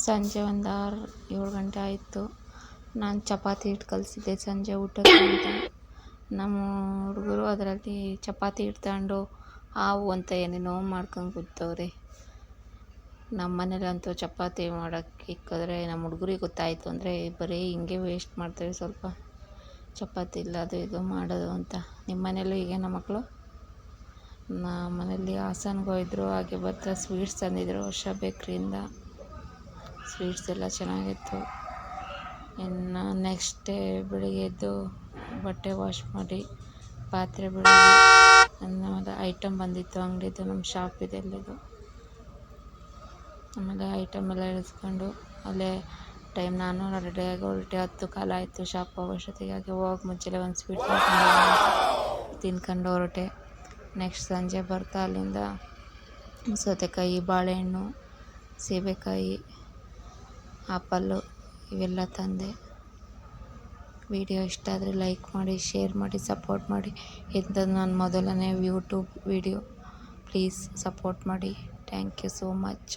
ಸಂಜೆ ಒಂದು 6-7 ಗಂಟೆ ಆಯಿತು. ನಾನು ಚಪಾತಿ ಹಿಟ್ಟು ಕಲಸಿದ್ದೆ ಸಂಜೆ ಊಟಕ್ಕೆ ಅಂತ. ನಮ್ಮ ಹುಡುಗರು ಅದರಲ್ಲಿ ಚಪಾತಿ ಹಿಟ್ಟು ತಗೊಂಡು ಹಾವು ಅಂತ ಏನೇನೋ ಮಾಡ್ಕೊಂಡು ಕೂತವ್ರೆ. ನಮ್ಮ ಮನೇಲಂತೂ ಚಪಾತಿ ಮಾಡೋಕ್ಕೆ ಇಕ್ಕಿದ್ರೆ ನಮ್ಮ ಹುಡುಗರಿಗೆ ಗೊತ್ತಾಯಿತು ಅಂದರೆ ಬರೀ ಹಿಂಗೆ ವೇಸ್ಟ್ ಮಾಡ್ತಾರೆ ಸ್ವಲ್ಪ ಚಪಾತಿ ಇಲ್ಲ ಅದು ಇದು ಮಾಡೋದು ಅಂತ. ನಿಮ್ಮ ಮನೇಲೂ ಹೀಗೇನಾ ಮಕ್ಕಳು? ನಮ್ಮ ಮನೇಲಿ ಹಾಸನ್ಗೆ ಹೋಗಿದ್ರು, ಹಾಗೆ ಬರ್ತಾ ಸ್ವೀಟ್ಸ್ ತಂದಿದ್ರು ವರ್ಷ ಬೇಕ್ರಿಯಿಂದ. ಸ್ವೀಟ್ಸ್ ಎಲ್ಲ ಚೆನ್ನಾಗಿತ್ತು. ಇನ್ನು ನೆಕ್ಸ್ಟ್ ಡೇ ಬೆಳಿಗ್ಗೆ ಎದ್ದು ಬಟ್ಟೆ ವಾಶ್ ಮಾಡಿ ಪಾತ್ರೆ ಬೆಳಗ್ಗೆ ಆಮೇಲೆ ಐಟಮ್ ಬಂದಿತ್ತು ಅಂಗಡಿದು, ನಮ್ಮ ಶಾಪ್ ಇದೆ ಅಲ್ಲಿದು. ಆಮೇಲೆ ಐಟಮ್ ಎಲ್ಲ ಇಳಿಸ್ಕೊಂಡು ಅಲ್ಲೇ ಟೈಮ್ ನಾನು ರೆಡಿಯಾಗಿ ಹೊರಟೆ. 10 ಕಾಲ ಆಯಿತು ಶಾಪ್ ಹೋಗೋಷ್ಟೊತ್ತಿಗೆ. ಹಾಗೆ ಹೋಗೋಕೆ ಮುಂಚೆಲೆ ಒಂದು ಸ್ವೀಟ್ ತಿನ್ಕೊಂಡು ಹೊರಟೆ. ನೆಕ್ಸ್ಟ್ ಸಂಜೆ ಬರ್ತಾ ಅಲ್ಲಿಂದ ಸೌತೆಕಾಯಿ, ಬಾಳೆಹಣ್ಣು, ಸೀಬೆಕಾಯಿ, ಆಪಲ್ಲು ಇವೆಲ್ಲ ತಂದೆ. ವಿಡಿಯೋ ಇಷ್ಟ ಆದರೆ ಲೈಕ್ ಮಾಡಿ, ಶೇರ್ ಮಾಡಿ, ಸಪೋರ್ಟ್ ಮಾಡಿ. ಇಂಥದ್ದು ನನ್ನ ಮೊದಲನೇ ಯೂಟ್ಯೂಬ್ ವಿಡಿಯೋ. ಪ್ಲೀಸ್ ಸಪೋರ್ಟ್ ಮಾಡಿ. Thank you so much.